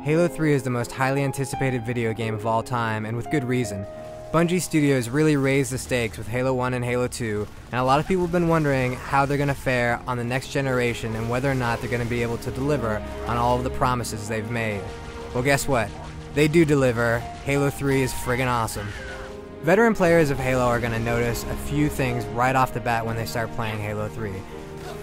Halo 3 is the most highly anticipated video game of all time, and with good reason. Bungie Studios really raised the stakes with Halo 1 and Halo 2, and a lot of people have been wondering how they're going to fare on the next generation and whether or not they're going to be able to deliver on all of the promises they've made. Well, guess what? They do deliver. Halo 3 is friggin' awesome. Veteran players of Halo are going to notice a few things right off the bat when they start playing Halo 3.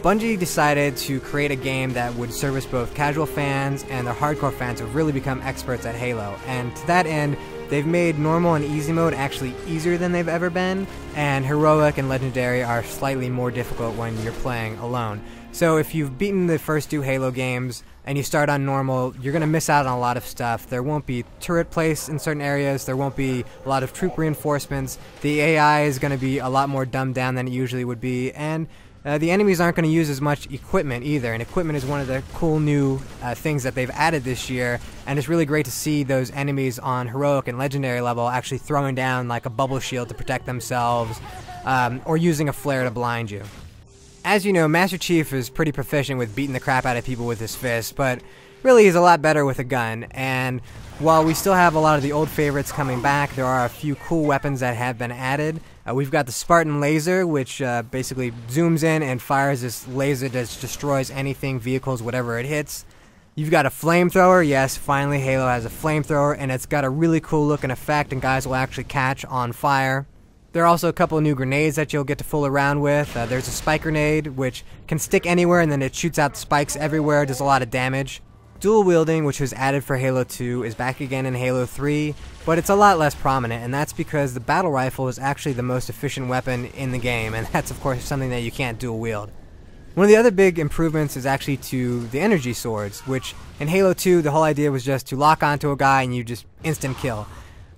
Bungie decided to create a game that would service both casual fans and their hardcore fans who have really become experts at Halo, and to that end, they've made normal and easy mode actually easier than they've ever been, and heroic and legendary are slightly more difficult when you're playing alone. So if you've beaten the first two Halo games and you start on normal, you're going to miss out on a lot of stuff. There won't be turret placed in certain areas, there won't be a lot of troop reinforcements, the AI is going to be a lot more dumbed down than it usually would be, and the enemies aren't going to use as much equipment either, and equipment is one of the cool new things that they've added this year, and it's really great to see those enemies on heroic and legendary level actually throwing down like a bubble shield to protect themselves, or using a flare to blind you. As you know, Master Chief is pretty proficient with beating the crap out of people with his fist, but really he's a lot better with a gun, and while we still have a lot of the old favorites coming back, there are a few cool weapons that have been added. We've got the Spartan laser, which basically zooms in and fires this laser that destroys anything, vehicles, whatever it hits. You've got a flamethrower. Yes, finally Halo has a flamethrower, and it's got a really cool looking effect, and guys will actually catch on fire. There are also a couple of new grenades that you'll get to fool around with. There's a spike grenade, which can stick anywhere, and then it shoots out spikes everywhere, does a lot of damage. Dual wielding, which was added for Halo 2, is back again in Halo 3, but it's a lot less prominent, and that's because the battle rifle is actually the most efficient weapon in the game, and that's of course something that you can't dual wield. One of the other big improvements is actually to the energy swords, which in Halo 2 the whole idea was just to lock onto a guy and you just instant kill.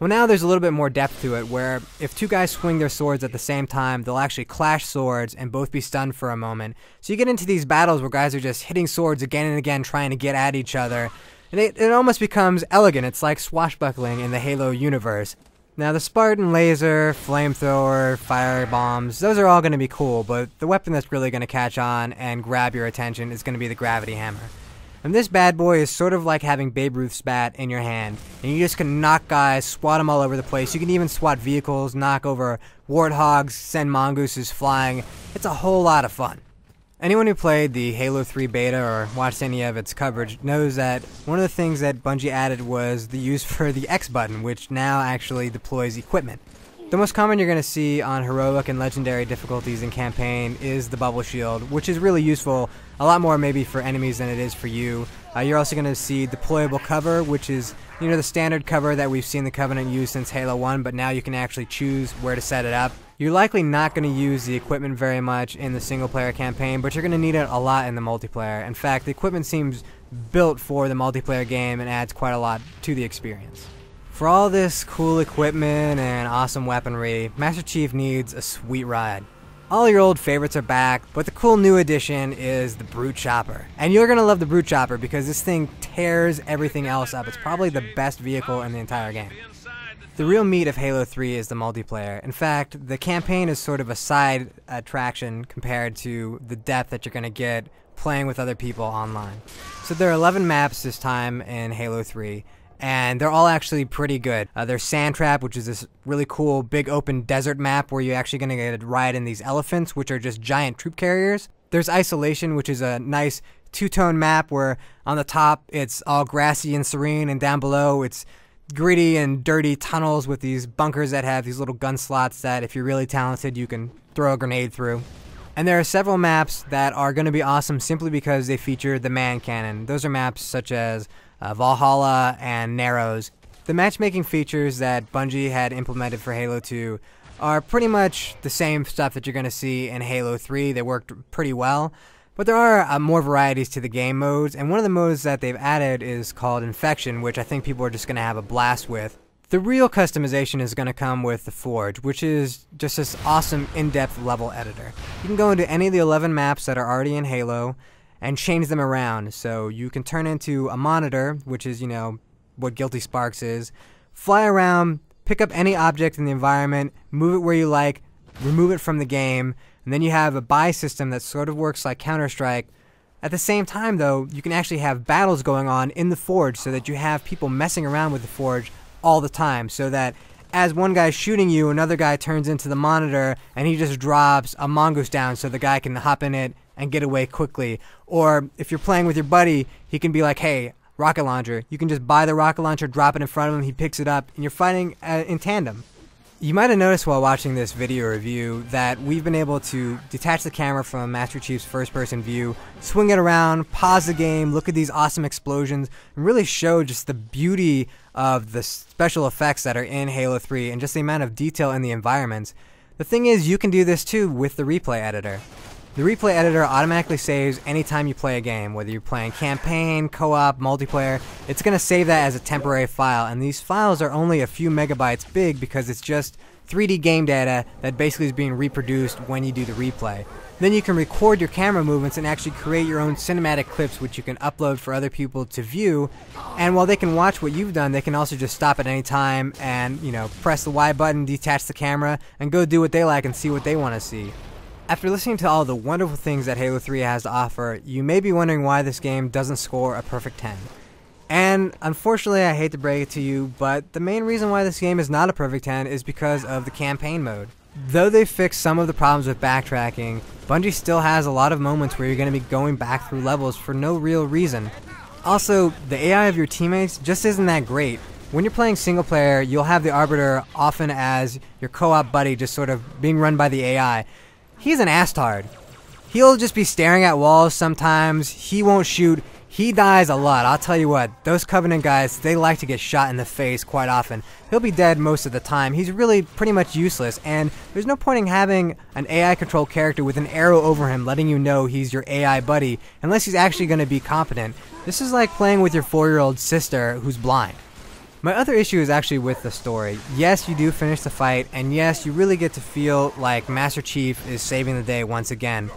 Well, now there's a little bit more depth to it, where if two guys swing their swords at the same time, they'll actually clash swords and both be stunned for a moment. So you get into these battles where guys are just hitting swords again and again trying to get at each other, and it almost becomes elegant. It's like swashbuckling in the Halo universe. Now the Spartan laser, flamethrower, fire bombs, those are all going to be cool, but the weapon that's really going to catch on and grab your attention is going to be the gravity hammer. And this bad boy is sort of like having Babe Ruth's bat in your hand, and you just can knock guys, swat them all over the place. You can even swat vehicles, knock over warthogs, send mongooses flying. It's a whole lot of fun. Anyone who played the Halo 3 beta or watched any of its coverage knows that one of the things that Bungie added was the use for the X button, which now actually deploys equipment. The most common you're going to see on heroic and legendary difficulties in campaign is the bubble shield, which is really useful, a lot more maybe for enemies than it is for you. You're also going to see deployable cover, which is, you know, the standard cover that we've seen the Covenant use since Halo 1, but now you can actually choose where to set it up. You're likely not going to use the equipment very much in the single player campaign, but you're going to need it a lot in the multiplayer. In fact, the equipment seems built for the multiplayer game and adds quite a lot to the experience. For all this cool equipment and awesome weaponry, Master Chief needs a sweet ride. All your old favorites are back, but the cool new addition is the Brute Chopper. And you're going to love the Brute Chopper because this thing tears everything else up. It's probably the best vehicle in the entire game. The real meat of Halo 3 is the multiplayer. In fact, the campaign is sort of a side attraction compared to the depth that you're going to get playing with other people online. So there are 11 maps this time in Halo 3. And they're all actually pretty good. There's Sandtrap, which is this really cool big open desert map where you're actually going to get to ride in these elephants, which are just giant troop carriers. There's Isolation, which is a nice two-tone map where on the top it's all grassy and serene, and down below it's gritty and dirty tunnels with these bunkers that have these little gun slots that if you're really talented you can throw a grenade through. And there are several maps that are going to be awesome simply because they feature the man cannon. Those are maps such as Valhalla and Narrows. The matchmaking features that Bungie had implemented for Halo 2 are pretty much the same stuff that you're going to see in Halo 3. They worked pretty well, but there are more varieties to the game modes, and one of the modes that they've added is called Infection, which I think people are just going to have a blast with. The real customization is going to come with the Forge, which is just this awesome in-depth level editor. You can go into any of the 11 maps that are already in Halo and change them around, so you can turn into a monitor, which is, you know, what Guilty Sparks is, fly around, pick up any object in the environment, move it where you like, remove it from the game, and then you have a buy system that sort of works like Counter-Strike, At the same time though, you can actually have battles going on in the Forge so that you have people messing around with the Forge all the time, so that as one guy's shooting you, another guy turns into the monitor and he just drops a mongoose down so the guy can hop in it and get away quickly. Or if you're playing with your buddy, he can be like, hey, rocket launcher. You can just buy the rocket launcher, drop it in front of him, he picks it up, and you're fighting in tandem. You might have noticed while watching this video review that we've been able to detach the camera from Master Chief's first-person view, swing it around, pause the game, look at these awesome explosions, and really show just the beauty of the special effects that are in Halo 3 and just the amount of detail in the environments. The thing is, you can do this too with the replay editor. The replay editor automatically saves anytime you play a game, whether you're playing campaign, co-op, multiplayer. It's going to save that as a temporary file, and these files are only a few megabytes big because it's just 3D game data that basically is being reproduced when you do the replay. Then you can record your camera movements and actually create your own cinematic clips which you can upload for other people to view, and while they can watch what you've done, they can also just stop at any time and, press the Y button, detach the camera, and go do what they like and see what they want to see. After listening to all the wonderful things that Halo 3 has to offer, you may be wondering why this game doesn't score a perfect 10. And unfortunately, I hate to break it to you, but the main reason why this game is not a perfect 10 is because of the campaign mode. Though they've fixed some of the problems with backtracking, Bungie still has a lot of moments where you're going to be going back through levels for no real reason. Also, the AI of your teammates just isn't that great. When you're playing single player, you'll have the Arbiter often as your co-op buddy just sort of being run by the AI. He's an asstard. He'll just be staring at walls sometimes, he won't shoot, he dies a lot. I'll tell you what, those Covenant guys, they like to get shot in the face quite often. He'll be dead most of the time. He's really pretty much useless, and there's no point in having an AI controlled character with an arrow over him letting you know he's your AI buddy, unless he's actually going to be competent. This is like playing with your 4-year-old sister who's blind. My other issue is actually with the story. Yes, you do finish the fight, and yes, you really get to feel like Master Chief is saving the day once again.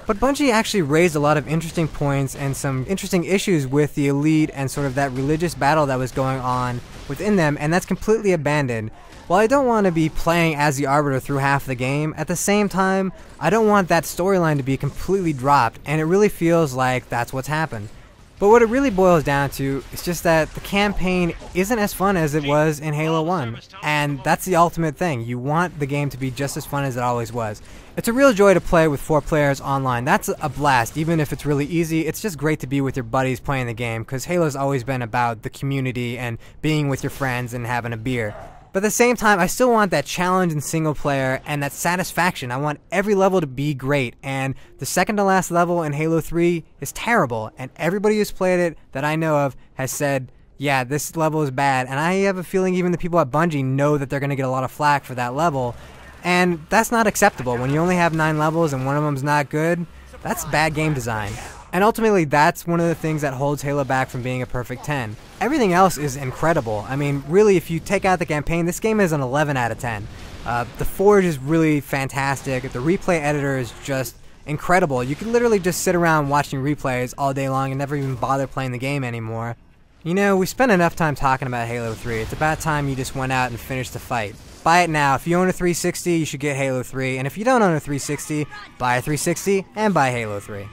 But Bungie actually raised a lot of interesting points and some interesting issues with the Elite and sort of that religious battle that was going on within them, and that's completely abandoned. While I don't want to be playing as the Arbiter through half the game, at the same time, I don't want that storyline to be completely dropped, and it really feels like that's what's happened. But what it really boils down to is just that the campaign isn't as fun as it was in Halo 1. And that's the ultimate thing. You want the game to be just as fun as it always was. It's a real joy to play with 4 players online. That's a blast. Even if it's really easy, it's just great to be with your buddies playing the game, because Halo's always been about the community and being with your friends and having a beer. But at the same time, I still want that challenge in single player and that satisfaction. I want every level to be great, and the second to last level in Halo 3 is terrible, and everybody who's played it that I know of has said, yeah, this level is bad, and I have a feeling even the people at Bungie know that they're going to get a lot of flack for that level, and that's not acceptable. When you only have 9 levels and one of them's not good, that's bad game design. And ultimately, that's one of the things that holds Halo back from being a perfect 10. Everything else is incredible. I mean, really, if you take out the campaign, this game is an 11 out of 10. The Forge is really fantastic. The replay editor is just incredible. You can literally just sit around watching replays all day long and never even bother playing the game anymore. You know, we spent enough time talking about Halo 3. It's about time you just went out and finished the fight. Buy it now. If you own a 360, you should get Halo 3. And if you don't own a 360, buy a 360 and buy Halo 3.